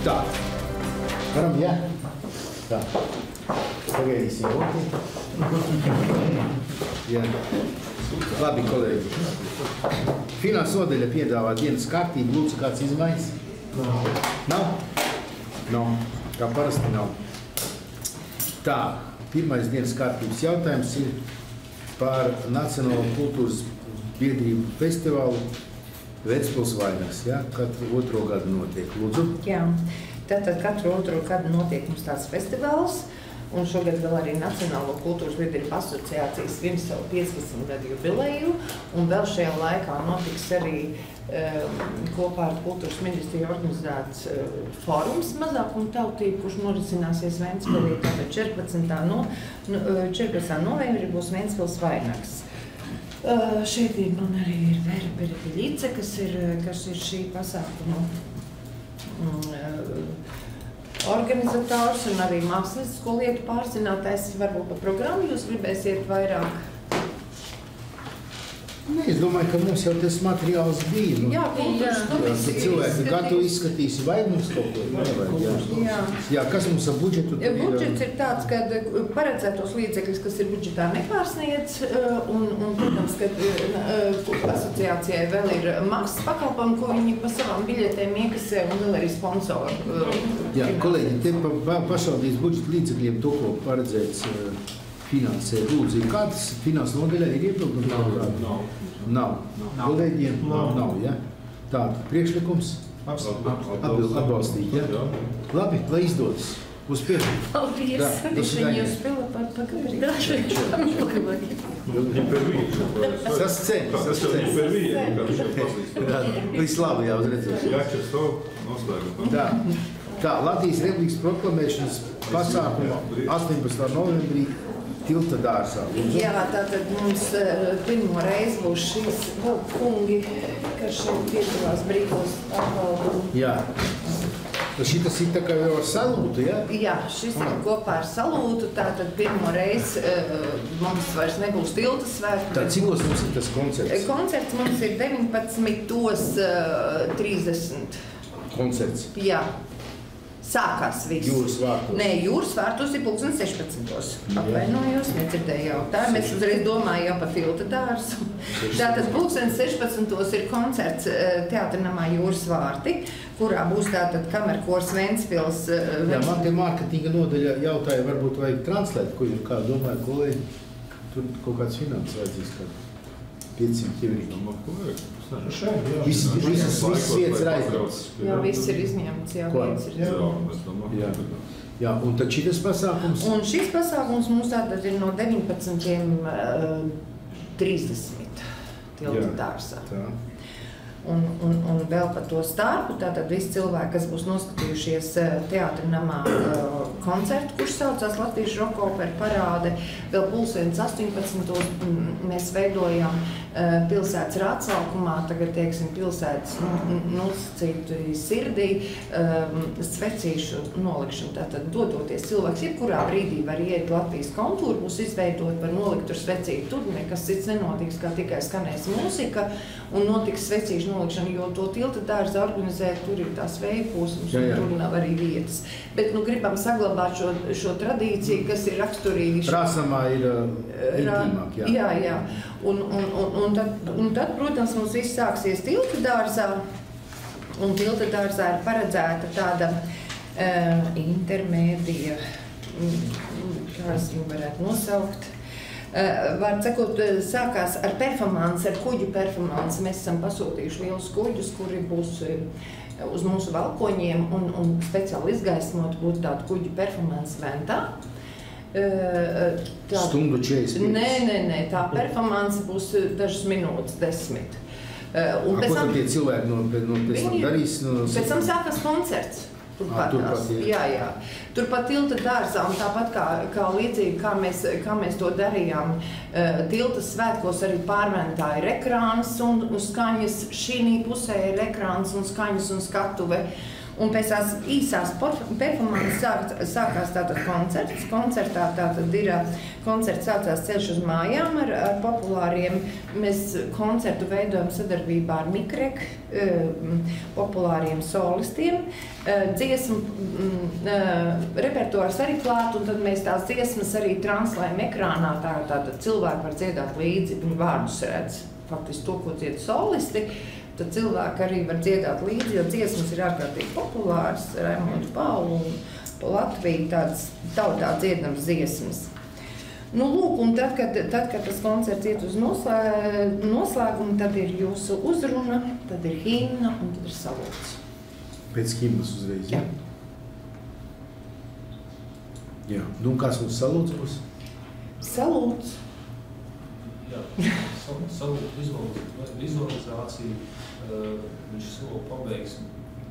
Tā. Varam, jā? Tā. Pagaidīsim roku. Jā. Labi, kolēģi. Finanses nodaļa piedāvā dienas kārtību. Lūdzu, kāds izmaiņas? Nav? Nav. Kā parasti nav. Tā. Pirmais dienas kārtības jautājums ir par Nacionālo kultūras biedrību festivālu Ventspils vainags, ja? Katru otro gadu notiek. Lūdzu. Jā, tātad katru otro gadu notiek mums tāds festivāls, un šogad vēl arī Nacionālo kultūras biedrību asociācijas svin savu 15 gadu jubileju, un vēl šajā laikā notiks arī kopā ar kultūras ministriju organizēts fórums mazākuma tautību, kurš norisināsies Ventspilī. Tātad 14. novembrī būs Ventspils vainags. Šeit man arī ir Vera Berepiļice, kas ir šī pasākuma organizators un arī mākslinieco lietu pārzinātājs. Varbūt par programmu jūs gribēsiet vairāk? Nē, es domāju, ka mums jau tas materiāls bija. Jā, cilvēki gatavi izskatīs, vai mums kaut ko nevajag. Jā, kas mums ar budžetu? Budžets ir tāds, ka paredzētos līdzekļus, kas ir budžetā, nepārsniedz, un protams, ka asociācijai vēl ir maksas pakalpojumi, ko viņi pa savām biļetēm iekasē, un vēl arī sponsori. Jā, kolēģi, te pašvaldības budžeta līdzekļiem to, ko paredzēts finansēt. Lūdzu, kādas finanses nodaļā ir iepildumi? Nav. Kolēģiem? Nav, ja? Tātad, priekšlikums? Atbalstīt, ja? Labi, lai izdodas. Uz pirmu. Paldies. Jūs spila par Vislabāk jau uzredzēšu. Tā, Latvijas Republikas proklamēšanas pasākuma 18. novembrī Tilta dārzā. Jā, tātad mums pirmo reizi būs šīs kungi, kas šeit piedalās brīvos apvaldu. Jā. Šitas ir tā kā jau ar salūtu, ja? Jā, šis ir kopā ar salūtu, tātad pirmo reizi mums vairs nebūs Tilta svētki. Tā cikos mums ir tas koncerts? Koncerts mums ir 19:30. Koncerts? Jā. Sākās viss. Jūras vārtos? Nē, jūras vārtos ir 16. Atvainojos, nedzirdēju jautājumu. Es uzreiz domāju jau par Tilta dārzu. Tātad 16. ir koncerts Teātra namā Jūras vārti, kurā būs tātad kamerkors Ventspils. Jā, man te mārketinga nodaļa jautāja, varbūt vajag translēt, ko jūs kā domāju, kolēģi, tur kaut kāds finanses vajadzīs, kā 500 eiro. Visas vietas ir aizdotas. Jā, viss ir izņemts. Jā, un tad šitas pasākums? Un šis pasākums mums tātad ir no 19:30 Tilta dārzā. Un vēl par to starpu, tātad visi cilvēki, kas būs noskatījušies Teātra namā koncertu, kurš saucās Latvijas roka opera parāde, vēl 18:00 mēs veidojam pilsētas rādsaukumā, tagad, teiksim, pilsētas nosacītu sirdī svecīšu nolikšanu. Tātad, dodoties cilvēks, jebkurā brīdī var iet Latvijas kontūru, būs izveidot, var nolikt tur svecīti. Tur nekas cits nenotiks, kā tikai skanēs mūzika un notiks svecīšu nolikšana, jo to Tilta dārza organizēt, tur ir tās vējpūsmas, un tur nav arī vietas. Bet, gribam saglabāt šo tradīciju, kas ir raksturīgi. Rāsamā ir intīmāk, jā. Jā. Un tad, protams, mums viss sāksies Tilta dārzā, un Tilta dārzā ir paredzēta tāda intermēdija, kā es viņu varētu nosaukt. Var sakot, sākās ar performanci, ar kuģu performanci. Mēs esam pasūtījuši lielus kuģus, kuri būs uz mūsu valkoņiem un speciāli izgaismot būtu tādu kuģu performanci ventā. Stundu 40 minūtes? Nē, tā performance būs dažas minūtes, 10. Ko tad tie cilvēki pēc tam darīs? Pēc tam sākās koncerts. Jā. Turpat Tilta dārzā, un tāpat kā līdzīgi, kā mēs to darījām Tiltas svētkos, arī pārventā ir ekrāns un skaņas, šī pusē ir ekrāns un skaņas un skatuve. Un pēc tās īsās performances sākās tātad koncerts. Koncertā tātad ir koncerts saucās Ceļš uz mājām ar populāriem. Mēs koncertu veidojam sadarbībā ar Mikrek, populāriem solistiem. Dziesmu repertuārs arī klāt, un tad mēs tās dziesmas arī translējam ekrānā. Tātad cilvēki var dziedāt līdzi, viņi vārdus redz faktiski to, ko dzied solisti. Tad cilvēki arī var dziedāt līdzi, jo dziesmas ir ārkārtīgi populāras, Raimondu Paulu un Latviju tādas tautā dziedams dziesmas. Nu, lūk, un tad, kad tas koncerts iet uz noslēgumu, tad ir jūsu uzruna, tad ir himna un tad ir salūts. Pēc himnas uzreiz, jā? Jā. Nu, kāds mums salūts būs? Salūts. Jā, salūtu vizualizāciju. Viņš solo pabeigs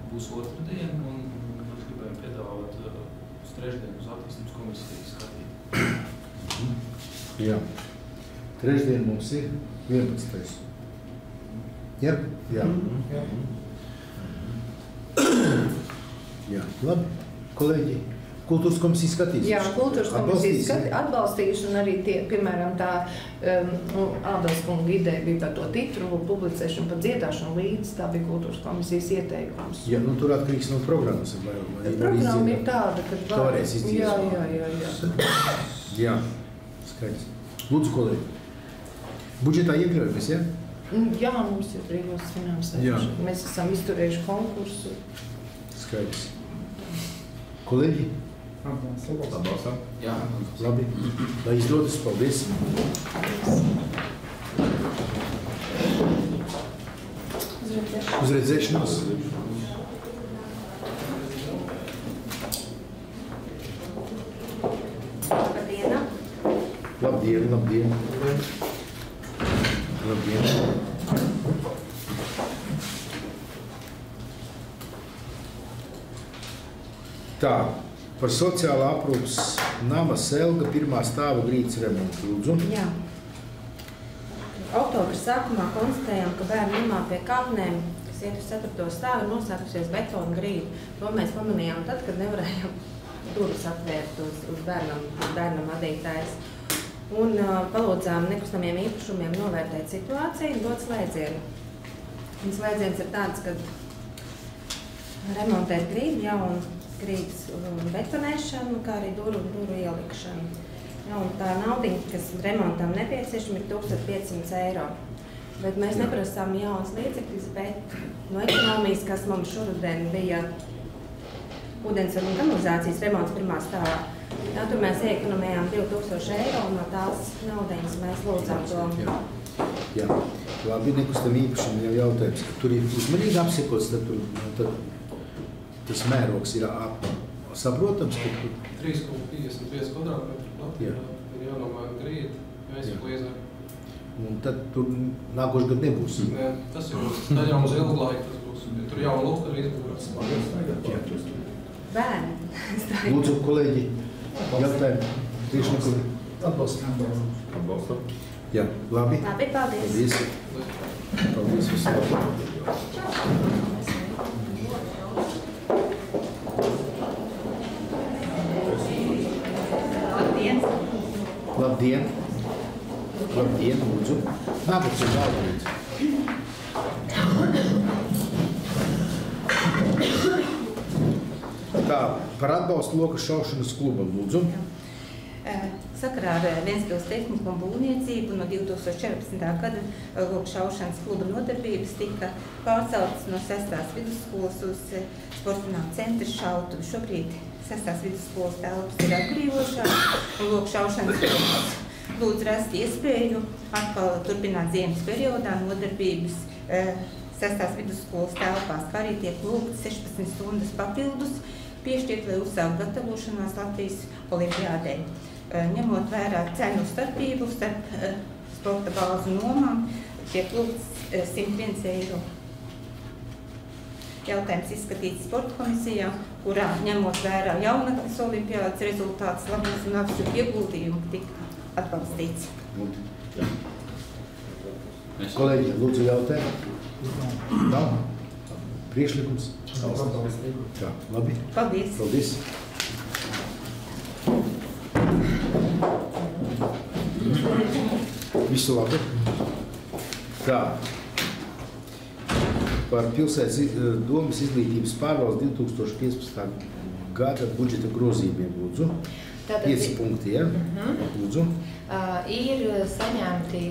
būs otrdien, un mēs gribējām piedāvāt uz trešdienu uz attīstības komisiju skatīt. Jā. Trešdien mums ir 11. Jā? Jā. Jā. Labi, kolēģi. Kultūras komisija skatīs? Jā, kultūras komisija atbalstīs, un arī tie, piemēram, tā Ādas kunga ideja bija par to titulu publicēšanu, par dziedāšanu līdz, tā bija kultūras komisijas ieteikums. Jā, nu tur atkarīgs no programmas. Programma ir tāda, ka varēs izdziedāt. Jā, skaidrs. Lūdzu, kolēģi. Budžetā iekļaujamies, jā? Jā, mums ir brīvos finansējuši. Mēs esam izturējuši konkursu. Skaidrs. Kolēģi? Atbalstam. Jā. Labi. Lai izdodas, paldies. Uz redzēšanos. Labdien, labdien. Labdien. Tā. Par sociālā aprūpas nama Selga pirmā stāva grīdas remontu. Lūdzu. Jā. Oktobra sākumā konstatējām, ka bērnu namā pie kāpnēm, kas iet uz 4. stāvu, ir nosākusies betona grīda. To mēs pamanījām tad, kad nevarējām durvis atvērt uz bērnam vadītājs. Un palūdzām nekustamiem īpašumiem novērtēt situāciju un dot slēdzienu. Un slēdziens ir tāds, ka remontēt grīdu, jaunu grīdas betonēšanu, kā arī duru ielikšanu. Ja, un tā naudiņa, kas remontam nepieciešama, ir 1500 eiro. Bet mēs neprasām jaunas līdzekļus, bet no ekonomijas, kas mums šoruden bija ūdens un kanalizācijas remonts pirmā stāvā, jā, tur mēs iekonomējām 2000 eiro, un no tās naudiņas mēs lūdzām to. Jā, labi, nekustam īpašam jau jautājums, ka tur ir uzmanīgi apsekots, tad tas mērogs ir saprotams, ka tur 3,55 kvadrātmetru Latvijā ir jānomēr grīda, mēs līdzāk. Un tad tur nākošu gadu nebūs. Nē, tas ir jau uz ilgu laiku, tas būs. Tur jau lūk arī izbūrās. Bērni. Lūdzu, kolēģi, jautājumu. Priekšlikumi. Atbalstam. Jā, labi. Labi, paldies. Paldies visiem. Labdien! Labdien, lūdzu! Nāpēc ir galvenīts. Tā, par atbalstu loka šaušanas klubam, lūdzu. Sakarā ar Ventspils tehniku un būvniecību no 2014. gada loka šaušanas kluba nodarbības tika pārceltas no 6. vidusskolas uz sportfinālu centru šautuvi. Šobrīd 6. vidusskolas telpas ir atbrīvošās un loka šaušanas klubs lūdz rast iespēju atkal turpināt ziemas periodā nodarbības 6. vidusskolas telpās, kā arī tiek lūgts 16 stundas papildus piešķirt, lai uzsākt gatavošanās Latvijas olimpiādē. Ņemot vērā cenu starpību starp sporta bāzu nomām, tiek lūgts 101 eiro. Jautājums izskatīts sporta komisijā, kurā ņemot vērā jaunatnes olimpiādas rezultātus, labums un apsūku ieguldījumu tika atbalstīts. Kolēģi, lūdzu jautājumu. Nav? Priekšlikums? Tā, labi. Paldies. Paldies. Visu labi. Tā. Par pilsētas domas izglītības pārvaldes 2015. Gada budžeta grozījumiem, lūdzu. 5 punkti, ja? Lūdzu. Ir saņemti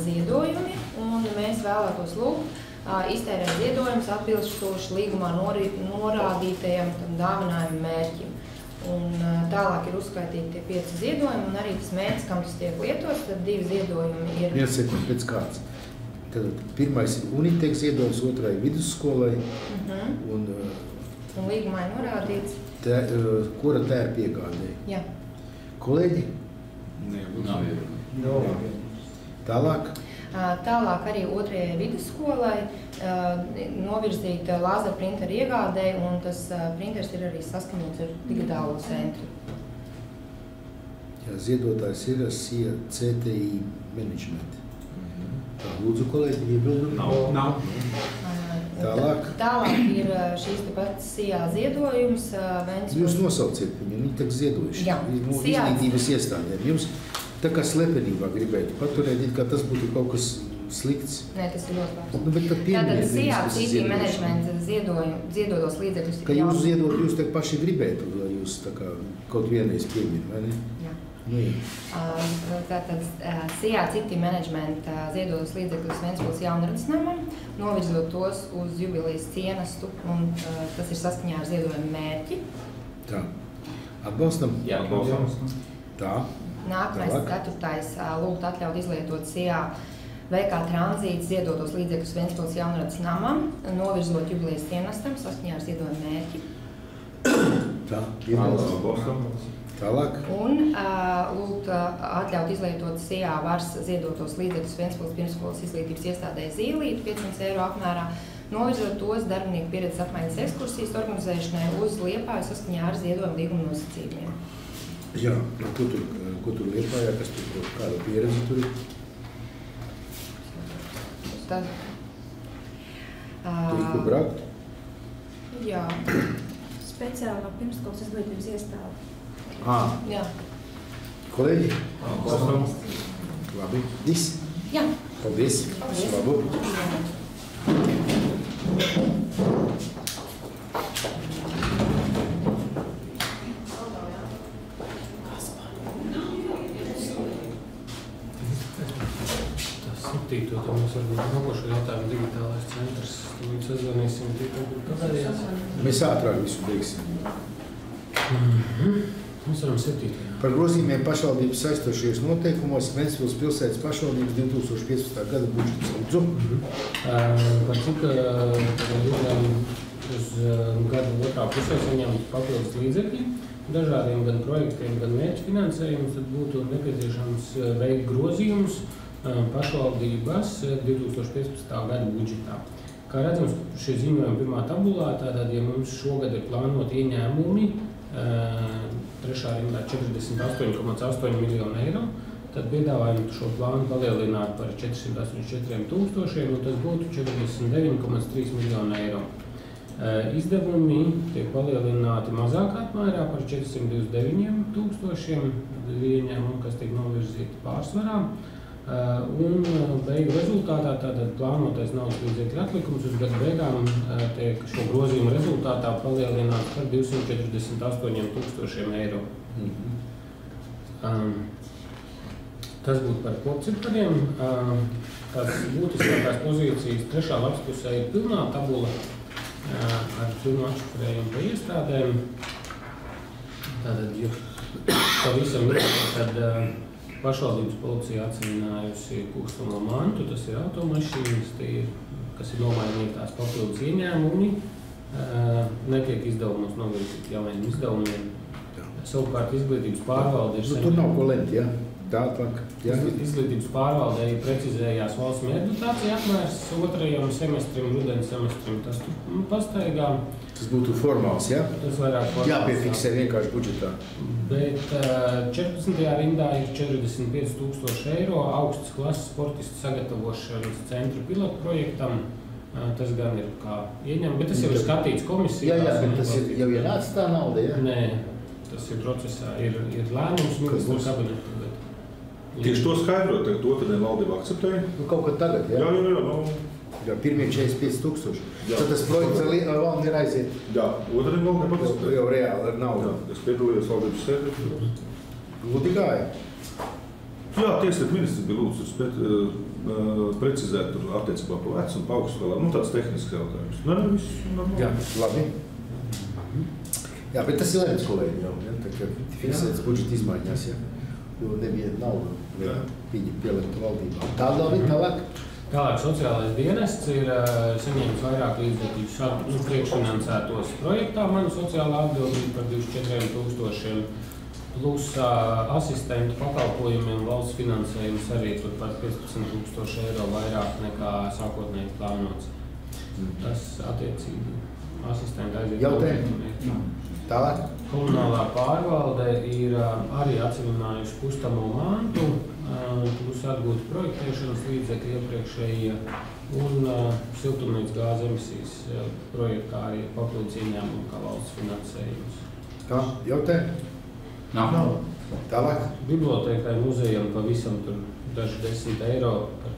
ziedojumi, un mēs vēlētos lūgt iztērēt ziedojumus atbilstoši līgumā norādītajam dāvinājumu mērķim. Un tālāk ir uzskaitīti tie 5 ziedojumi, un arī tas mērķis, kam tas tiek lietots, tad 2 ziedojumi ir... Viens sekund, pēc kāds. Tad pirmais ir Unitek ziedojums, otrai vidusskolai, un līgumā ir norādīts. Kura tēra piegādēja? Jā. Kolēģi? Nav. Tālāk? Tālāk arī otrajai vidusskolai novirzīta lāzera printeru iegādēja, un tas printers ir arī saskaņots ar digitālo centru. Jā, ziedotājs ir SIA CTI Management. Tā, lūdzu, kolēģi, iebildumi? Nav. Tālāk? Tālāk ir šīs pats SIA ziedojums. Jūs nosauciet viņu, viņi tak ziedojuši. Jā. Izglītības iestādēm. Jums tā kā slepenībā gribētu paturēt, kā tas būtu kaut kas slikts. Nē, tas ir ļoti labs. Bet tad pieminiet viņus, kas ir ziedojuši. Tātad SIA Management ziedotos līdzekļus. Ka jūs ziedot, jūs tā paši gribētu, lai jūs tā kā kaut vienreiz piemin, vai ne? Jā. Tātad SIA Management ziedotos līdzekļus Ventspils Jaunradas namam, novirzot tos uz jubilejas cienastu, un tas ir saskaņā ar ziedojumu mērķi. Tā. Atbalstam? Jā, atbalstam. Tā. Nākamais, 4. lūgt atļaut izlietot SIA VK tranzīts ziedotos līdzekļus Ventspils Jaunradas namam, novirzot jubilejas cienastam saskaņā ar ziedojumu mērķi. Tā. Atbalstam. Tālāk. Un lūgt atļaut izlietot SIA varas ziedotos līdzekļus Ventspils pirmsskolas izglītības iestādē Zīlīti 500 eiro apmērā, novirzot tos darbinieku pieredzes apmaiņas ekskursijas organizēšanai uz Liepāju saskaņā ar ziedojumu līguma nosacījumiem. Jā, ko tur Liepājā, kas tur kāda pieredze tur ir? Tad... Tur ir ko braukt? Jā. Speciālā pirmsskolas izglītības iestāde. Jā. Kolēģi? Labi. Viss? Jā. Paldies. Labu. Tad mēs varbūt nākošo jautājumu digitālais centrs. Līdz sazvanīsim tikai kādējās. Mēs ātrāk visu beigsim. Mēs varam 7. Par grozījumiem pašvaldības saistošajos noteikumos Ventspils pilsētas pašvaldības 2015. gada budžets. Lūdzu. Par cik uz gada otrā pusē saņemt papildus līdzekļi dažādiem gan projektiem, gan mērķu finansējumus, tad būtu nepieciešams veikt grozījumus pašvaldības 2015. gada budžetā. Kā redzams, šie ziņojumi pirmā tabulā, tātad, ja mums šogad ir plānot ieņēmumi, trešā rindā 48,8 miljonu eiro, tad piedāvājam šo plānu palielināt par 484 tūkstošiem, un tas būtu 49,3 miljonu eiro. Izdevumi tiek palielināti mazākā apmērā par 429 tūkstošiem, ieņēmumi, kas tiek novirzīti pārsvarā. Un beigu rezultātā tātad plānotais naudas līdzekļu atlikums uz gadu beigām tiek šo grozījumu rezultātā palielināts par 248 tūkstošiem eiro. Tas būtu par kopcipariem. Tās būtiskākās pozīcijas trešā lapspusē ir pilnā tabula ar pilnu atšifrējumu pa iestādēm. Tātad, ja pavisam ir, tad pašvaldības policija atseviļinājusi kustamo mantu, tas ir automašīnas, kas ir nomainītās papildus ieņēmumi, netiek izdevumos novirzīti jauniem izdevumiem. Savukārt izglītības pārvalde ir Tur nav ko lemt, ja? Tālāk. Izglītības pārvaldē precizējās valsts mērķdotācija apmērs otrajam semestrim, rudens semestrim. Tas pastaigā. Tas būtu formāls, ja? Tas vairāk formāls. Jāpiefiksē vienkārši budžetā. Bet 14. rindā ir 45 000 eiro augstas klases sportistu sagatavošanas centru pilotu projektam. Tas gan ir kā ieņem, bet tas jau ir skatīts komisijā. Jā, bet tas ir jau ienācis tā nauda, jā? Nē, tas ir procesā, ir lēmums ministru kabineta. Tieši to skaidrot, to tad valdība akceptēja? Nu, kaut kad tagad, jā? Jā. Jā, pirmie 45 000. Tad tas projekts ar valdi ir aiziet. Jā, otriem valdība akceptēja. Jau reāli ar naudu. Jā, es piedalījos valdības sēdē. Lūdī gāja? Jā, tieslietu ministrs bija lūdzu precizēt attiecībā pa vecu un pa augstu vēl. Nu, tāds tehnisks jautājums. Nē, viss normāli. Jā, labi. Jā, bet tas ir lemts, kolēģi, jau. Ja? Tā kā fiksētas budžeta izmaiņās, ja? Jo nebija naudu viņi pieliktu valdībā. Tālāk? Tālāk sociālais dienests ir saņēmis vairāk līdzekļus priekšfinansētos projektā Mana sociālā atbildība par 24 000 plus asistentu pakalpojumiem valsts finansējums arī turpat 15 000 eiro vairāk nekā sākotnēji plānots. Tas attiecīgi asistenti aiziet. Jautājumi? Tālāk? Komunālā pārvalde ir arī atseviļinājuši kustamo mantu, plus atgūti projektēšanas līdzekļi iepriekšējie un siltumnīcas gāzes emisijas projektā arī papildus ieņēmumu kā valsts finansējums. Kā? Jautājumi? Nav. Tālāk? Bibliotēkai muzejam pavisam tur daži 10 eiro par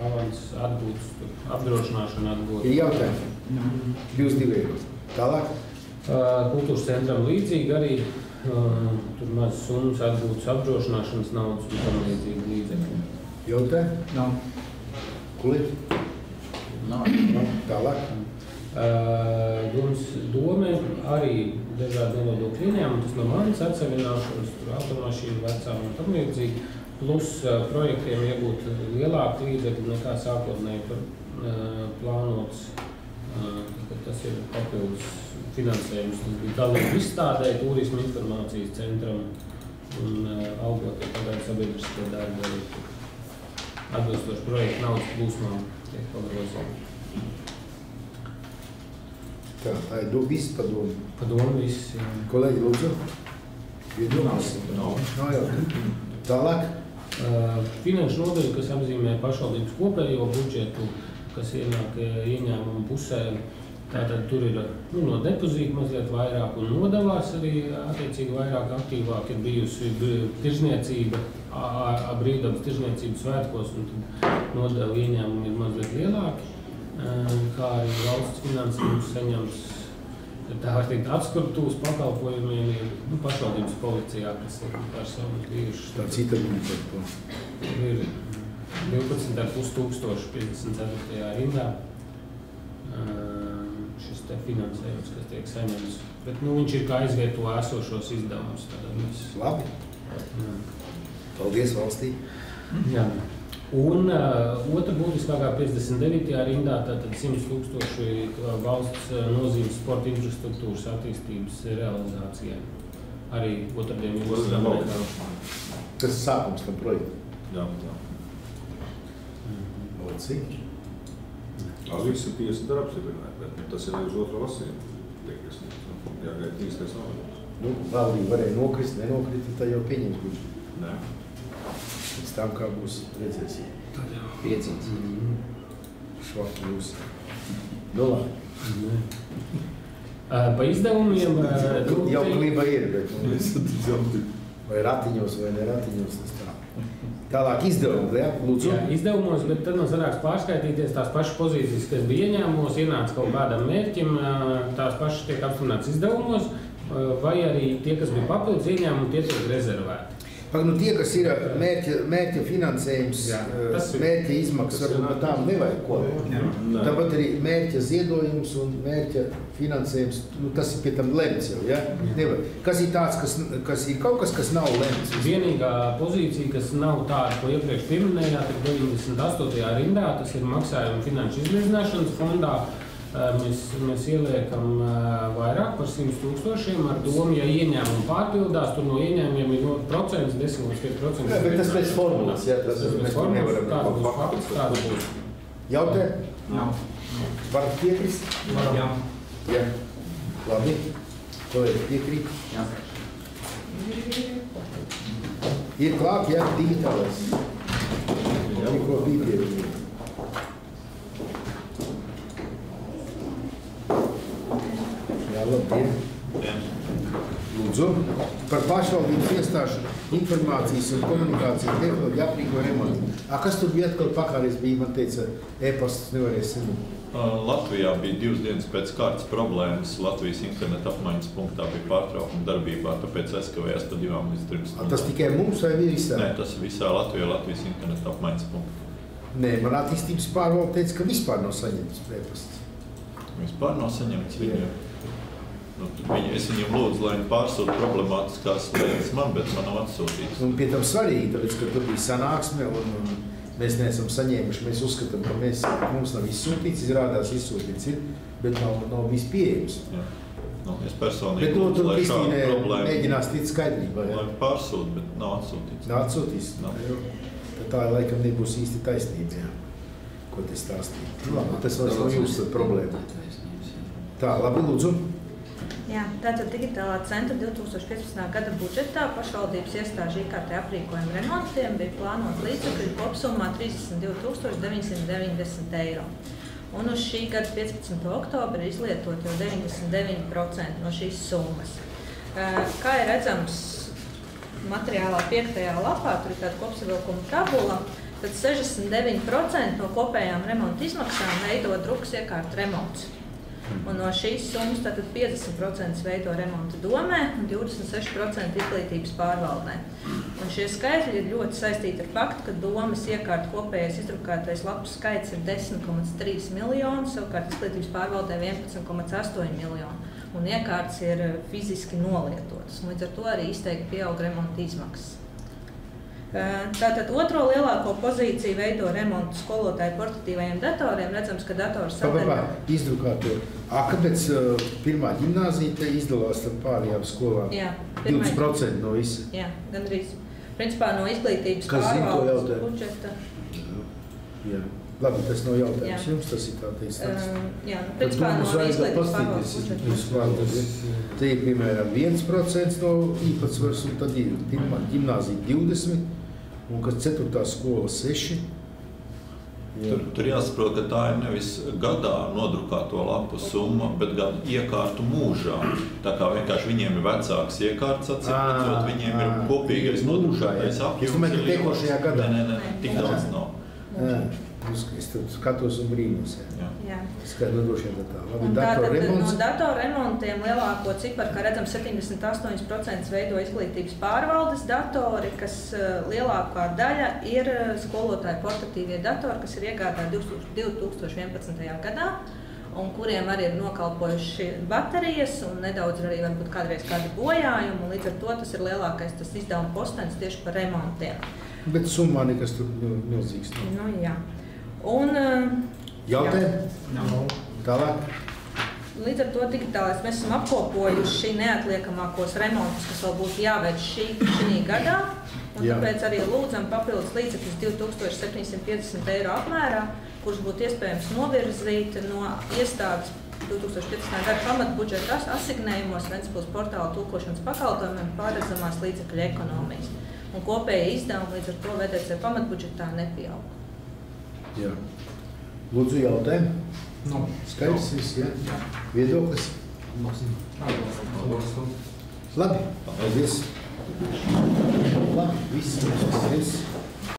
avans atgūtas, apdrošināšanu atgūt. Ir jautājumi? 22 eiro. Tālāk? Kultūras centram līdzīgi arī tur mazas summas atgūtas apdrošināšanas naudas un tam līdzīgi līdzekļi. Jautājumi? Nav. Kulīt? Nav. Tālāk? Dome arī dažādi nenodokļu ieņēmumi, tas no manis atseviļināšanas, tur automašīnu vecām un tam līdzīgi, plus projektiem iegūt lielāku līdzekļu nekā sākotnēji plānots. Tas ir papildus finansējums. Tas bija dalība izstādē, turisma informācijas centram un augotie pagaidu sabiedriskie darbi arī atbilstoši projektu naudas plūsmām tiek pagrozām. Tā ir viss padomu. Padomu viss, jā. Kolēģi, lūdzu. Iedomās? Nav jau. Tālāk? Finanšu nodaļa, kas apzīmē pašvaldības kopējo budžetu, kas ienāk ieņēmumu pusē, tātad tur ir no depozīta mazliet vairāk un nodevās arī attiecīgi vairāk aktīvāk ir bijusi tirzniecība, brīvdabas tirzniecības svētkos, un tad nodevu ieņēmumi ir mazliet lielāki. Kā arī valsts finansējums saņems, tā var teikt, atskurtūs pakalpojumiem ir pašvaldības policijā, kas ir personas bijušas. Tā cita budžeta to. Ir 12,5 54. rindā šis te finansējums, kas tiek saņemts. Bet viņš ir kā aizvieto esošos izdevumus. Labi. Paldies valstī. Jā. Un otra būtiskākā 59. rindā, tātad 100 000 valsts nozīmes sporta infrastruktūras attīstības realizācijai. Arī otrdien ir Tas ir sākums tam projektam. Jā. Cik? Viss ir 50 ar apstiprināti, bet tas ir uz otro lasījumu. Jāgaida īstais novērums. Valdība varēja nokrist, nenokrist, tad jau pieņems budžetu. Nē. Pēc tam, kā būs, redzēsim. Piecīts. Švaki būs. Labi. Pa izdevumiem... Jau kliba ir, bet vai ratiņos vai ne ratiņos, tas tā. Tālāk izdevumi, jā, lūdzu. Jā, izdevumos, bet tad man sanāks pārskaitīties tās pašas pozīcijas, kas bija ieņēmumos, ienāca kaut kādam mērķim, tās pašas tiek apstiprināts izdevumos, vai arī tie, kas bija papildus ieņēmumi, tie tiek rezervēti. Tie, kas ir mērķa finansējums, mērķa izmaksas, varbūt tām nevajag ko. Tāpat arī mērķa ziedojums un mērķa finansējums, tas ir pie tam lemts jau, ja? Kas ir tāds, kas ir kaut kas, kas nav lemts? Vienīgā pozīcija, kas nav tāda, ko iepriekš pieminējāt, ir 98. rindā, tas ir maksājuma finanšu izlīdzināšanas fondā. Mēs ieliekam vairāk par 100 000 ar domu, ja ieņēmumi pārpildās, tur no ieņēmumiem ir procents, 10–5%. Jā, bet tas pēc formulas, jā, tas mēs tur nevaram. Kāda būs fakts, kāda būs? Jautē? Jā. Varat piekrist? Jā. Jā. Labi. Kolēģi piekrīt? Jā. Ir klāt, jā, digitālais. Tikko bija piekrīt. Jā, labdien. Lūdzu, par pašvaldības iestāžu informācijas un komunikāciju tehnoloģiju aprīko remontu. Kas tur bija atkal pakāries bija, man teica, e-pastus nevarēja saņemt? Latvijā bija 2 dienas pēc kārtas problēmas. Latvijas interneta apmaiņas punktā bija pārtraukuma darbībā, tāpēc aizkavējās pa 2 līdz 3 stundām. Tas tikai mums vai visā? Nē, tas visā Latvijā Latvijas interneta apmaiņas punktā. Nē, man attīstības pārvalde teica, ka vispār nav saņemts e-pasts. Vispār nav saņemts viņiem. Es viņiem lūdzu, lai viņi pārsūta problemātiskās lietas man, bet man nav atsūtīts. Un pie tam svarīgi, tāpēc, ka tur bija sanāksme un mēs neesam saņēmuši. Mēs uzskatām, ka mums nav izsūtīts, izrādās izsūtīts ir, bet nav viss pieejams. Jā. Es personīgi bet lūdzu, lai šādu Kristīne problēmu mēģinās tikt skaidrībā. Lai pārsūta, bet nav atsūtīts. Nav atsūtīts? Nav. Tā laikam nebūs īsti taisnība, jā, ko te stāstīt. Tas vairs nav jūsu problēma. Tā, labi, lūdzu. Jā, tātad digitālā centra 2015. gada budžetā pašvaldības iestāžu IKT aprīkojumu remontiem bija plānot līdzekļu kopsummā 32 990 eiro. Un uz šī gada 15. oktobra izlietot jau 99% no šīs summas. Kā ir redzams materiālā 5. lapā, tur ir tāda kopsavilkuma tabula, tad 69% no kopējām remonta izmaksām veido drukas iekārtu remonts. Un no šīs summas tātad 50% veido remonta domē un 26% izglītības pārvaldē. Un šie skaitļi ir ļoti saistīti ar faktu, ka domas iekārtu kopējais izdrukātais lapu skaits ir 10,3 miljoni, savukārt izglītības pārvaldē 11,8 miljoni. Un iekārtas ir fiziski nolietotas. Līdz ar to arī izteikti pieaug remonta izmaksas. Tātad otro lielāko pozīciju veido remontu skolotāju portatīvajiem datoriem. Redzams, ka dators sadaļā... Izdrukāto. Kāpēc pirmā ģimnāzija te izdalās ar pārējām skolām? Jā, 20% no visa? Jā, gandrīz. Principā no izglītības pārvaldes budžeta. Jā. Labi, tas nav jautājums jums, tas ir tā teiks. Jā, principā no izglītības pārvaldes budžeta. Te ir, piemēram, 1% no īpatsvars, un tad ir ģimnāzija 20%, un kas 4. skola 6%. Tur jāsaprot, ka tā ir nevis gadā nodrukāto lapu summa, bet gan iekārtu mūžā. Tā kā vienkārši viņiem ir vecāks iekārts atcīmredzot, viņiem ir kopīgais nodrukātais apjoms. Es domāju, ka tekošajā gadā. Nē, tik daudz nav. Es tur skatos un brīnos. Jā. Skaidro droši vien tā. Labi, no datorremontiem lielāko ciparu, kā redzam, 78% veido izglītības pārvaldes datori, kas lielākā daļa ir skolotāju portatīvie datori, kas ir iegādāti 2011. gadā, un kuriem arī ir nokalpojuši baterijas un nedaudz arī varbūt kādreiz kādi bojājumi, un līdz ar to tas ir lielākais tas izdevuma postenis tieši par remontiem. Bet summā nekas tur milzīgs nav. Nu, jā. Un, jautājumi? Tālāk? Līdz ar to digitālais mēs esam apkopojuši neatliekamākos remontus, kas vēl būtu jāveic šī gadā. Un tāpēc arī lūdzam papildus līdzekļus 2750 eiro apmērā, kurus būtu iespējams novirzīt no iestādes 2015. gada pamatbudžeta asignējumos Ventspils portāla tulkošanas pakalpojumiem pārredzamās līdzekļu ekonomijas. Un kopējie izdevumi līdz ar to VTC pamatbudžetā nepieaug. Jā. Lūdzu, jautājumi? Skaidrs viss, jā? Viedoklis? Labi, paldies. Labi, viss.